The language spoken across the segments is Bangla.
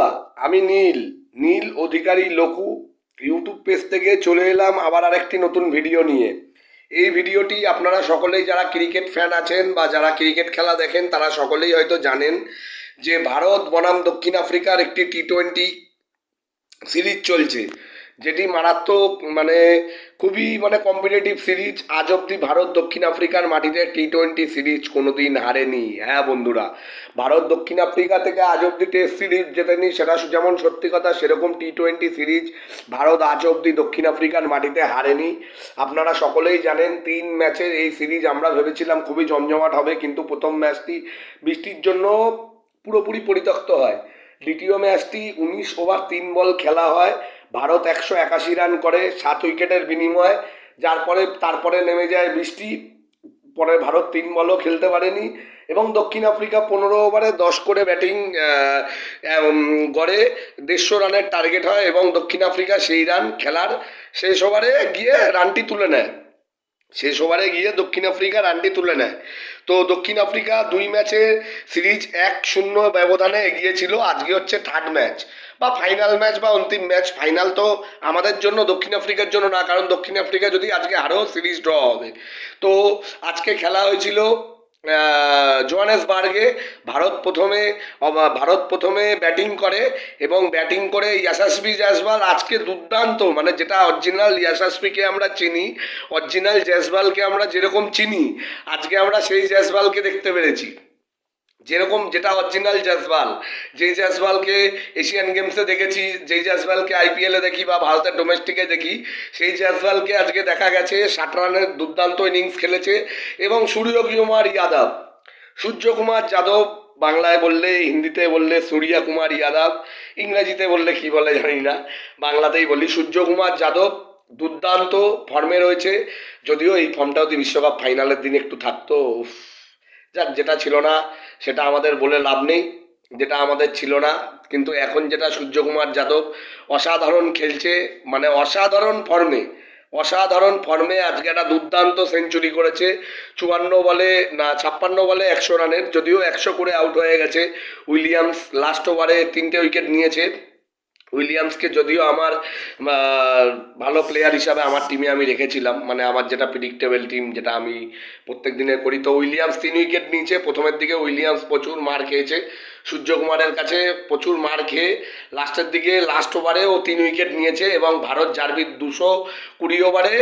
বন্ধুরা, আমি নীল নীল অধিকারী লঘু ইউটিউব পেজ থেকে চলে এলাম আবার আরেকটি নতুন ভিডিও নিয়ে। এই ভিডিওটি আপনারা সকলেই যারা ক্রিকেট ফ্যান আছেন বা যারা ক্রিকেট খেলা দেখেন তারা সকলেই হয়তো জানেন যে ভারত বনাম দক্ষিণ আফ্রিকার একটি টি-20 সিরিজ চলছে, যেটি মারাত্মক খুবই কম্পিটিটিভ সিরিজ। আজ অবধি ভারত দক্ষিণ আফ্রিকার মাটিতে টি-20 সিরিজ কোনোদিন হারেনি। হ্যাঁ বন্ধুরা, ভারত দক্ষিণ আফ্রিকা থেকে আজ অবধি টেস্ট সিরিজ জেতেনি, সেটা যেমন সত্যি কথা সেরকম টি-20 সিরিজ ভারত আজ অবধি দক্ষিণ আফ্রিকার মাটিতে হারেনি। আপনারা সকলেই জানেন 3 ম্যাচের এই সিরিজ আমরা ভেবেছিলাম খুবই জমজমাট হবে, কিন্তু প্রথম ম্যাচটি বৃষ্টির জন্য পুরোপুরি পরিত্যক্ত হয়। দ্বিতীয় ম্যাচটি 19 ওভার 3 বল খেলা হয়, ভারত 181 রান করে 7 উইকেটের বিনিময়ে, তারপরে নেমে যায় বৃষ্টি। পরে ভারত 3 বলও খেলতে পারেনি এবং দক্ষিণ আফ্রিকা 15 ওভারে 10 করে ব্যাটিং গড়ে 150 রানের টার্গেট হয় এবং দক্ষিণ আফ্রিকা সেই রান খেলার শেষ ওভারে গিয়ে রানটি তুলে নেয়। দক্ষিণ আফ্রিকা রানটি তুলে নেয়। তো দক্ষিণ আফ্রিকা 2 ম্যাচের সিরিজ 1-0 ব্যবধানে এগিয়েছিল। আজকে হচ্ছে থার্ড ম্যাচ বা ফাইনাল ম্যাচ বা অন্তিম ম্যাচ। ফাইনাল তো আমাদের জন্য, দক্ষিণ আফ্রিকার জন্য না, কারণ দক্ষিণ আফ্রিকা যদি আজকে হারেও সিরিজ ড্র হবে। তো আজকে খেলা হয়েছিল জোহানেসবার্গে। ভারত প্রথমে ব্যাটিং করে এবং ব্যাটিং করে ইয়াশাসবি জয়সওয়াল আজকে দুর্দান্ত, যেটা অরিজিনাল ইয়াশাসবিকে আমরা চিনি, অরিজিনাল জয়সওয়ালকে আমরা যেরকম চিনি, আজকে আমরা সেই জয়সওয়ালকে দেখতে পেরেছি। যেটা অরিজিনাল জয়সওয়াল, যেই জয়সওয়ালকে এশিয়ান গেমসে দেখেছি, যেই জয়সওয়ালকে আইপিএলে দেখি বা ভারতের ডোমেস্টিকে দেখি, সেই জয়সওয়ালকে আজকে দেখা গেছে 60 রানের দুর্দান্ত ইনিংস খেলেছে। এবং সূর্যকুমার যাদব, বাংলায় বললে, হিন্দিতে বললে সূর্যা কুমার যাদব, ইংরেজিতে বললে কি বলে জানি না, বাংলাতেই বলি, সূর্যকুমার যাদব দুর্দান্ত ফর্মে রয়েছে। যদিও এই ফর্মটা যদি বিশ্বকাপ ফাইনালের দিন একটু থাকতো, যাক, যেটা ছিল না সেটা আমাদের বলে লাভ নেই, যেটা আমাদের ছিল না। কিন্তু এখন যেটা সূর্যকুমার যাদব অসাধারণ খেলছে, অসাধারণ ফর্মে আজকে একটা দুর্দান্ত সেঞ্চুরি করেছে। 56 বলে 100 রানের, যদিও 100 করে আউট হয়ে গেছে। উইলিয়ামস লাস্ট ওভারে 3টে উইকেট নিয়েছে। উইলিয়ামসকে যদিও আমার ভালো প্লেয়ার হিসাবে আমার টিমে আমি রেখেছিলাম, আমার যেটা প্রেডিক্টেবল টিম, যেটা আমি প্রত্যেক দিনের করি। তো উইলিয়ামস 3 উইকেট নিয়েছে। প্রথমের দিকে উইলিয়ামস প্রচুর মার খেয়েছে, সূর্যকুমারের কাছে প্রচুর মার খেয়ে লাস্টের দিকে লাস্ট ওভারে ও 3 উইকেট নিয়েছে এবং ভারত 220 ওভারে,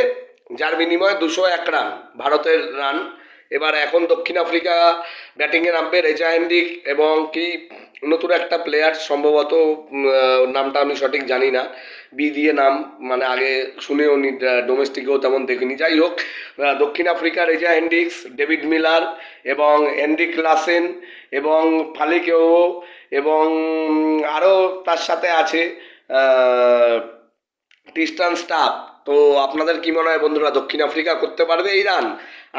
যার বিনিময়ে 201 রান ভারতের রান। এবার এখন দক্ষিণ আফ্রিকা ব্যাটিংয়ে নামবে রেজা হেন্ড্রিক এবং নতুন একটা প্লেয়ার, সম্ভবত নামটা আমি সঠিক জানি না, বি দিয়ে নাম, আগে শুনেও নি, ডোমেস্টিকেও তেমন দেখিনি। যাই হোক, দক্ষিণ Africa Reza Hendrix, David Miller এবং হেনরিক লাসেন এবং ফালিকেও এবং আরও তার সাথে আছে টিস্টান স্টাফ। তো আপনাদের কি মনে হয় বন্ধুরা, দক্ষিণ আফ্রিকা করতে পারবে এই রান?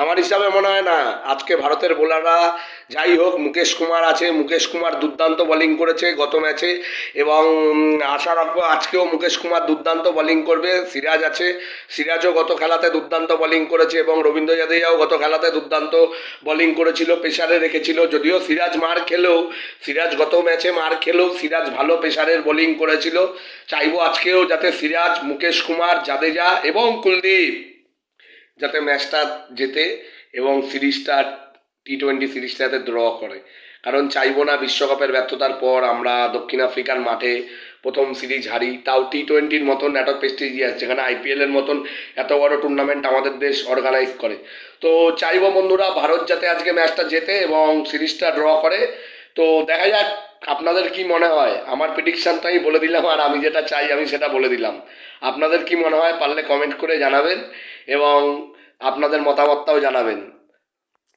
আমার হিসাবে মনে হয় না। আজকে ভারতের বোলাররা, যাই হোক, মুকেশ কুমার আছে, মুকেশ কুমার দুর্দান্ত বোলিং করেছে গত ম্যাচে এবং আশা রাখবো আজকেও মুকেশ কুমার দুর্দান্ত বোলিং করবে। সিরাজ আছে, সিরাজও গত খেলাতে দুর্দান্ত বোলিং করেছে এবং রবীন্দ্র জাদেজাও গত খেলাতে দুর্দান্ত বোলিং করেছিল, পেসারে রেখেছিল। যদিও সিরাজ গত ম্যাচে মার খেলেও সিরাজ ভালো পেসারের বোলিং করেছিল। চাইবো আজকেও যাতে সিরাজ, মুকেশ কুমার, জাদেজা এবং কুলদীপ যাতে ম্যাচটা জেতে এবং সিরিজটা টি-20 সিরিজটা যাতে ড্র করে। কারণ চাইবো না বিশ্বকাপের ব্যর্থতার পর আমরা দক্ষিণ আফ্রিকার মাঠে প্রথম সিরিজ হারি, তাও টি-20-র মতন এত প্রেস্টিজিয়াস, যেখানে আইপিএলের মতন এত বড় টুর্নামেন্ট আমাদের দেশ অর্গানাইজ করে। তো চাইবো বন্ধুরা ভারত যাতে আজকে ম্যাচটা জেতে এবং সিরিজটা ড্র করে। তো দেখা যাক আপনাদের কি মনে হয়। আমার প্রেডিকশানটা আমি বলে দিলাম, আর আমি যেটা চাই আমি সেটা বলে দিলাম। আপনাদের কি মনে হয় পারলে কমেন্ট করে জানাবেন এবং আপনাদের মতামতটাও জানাবেন।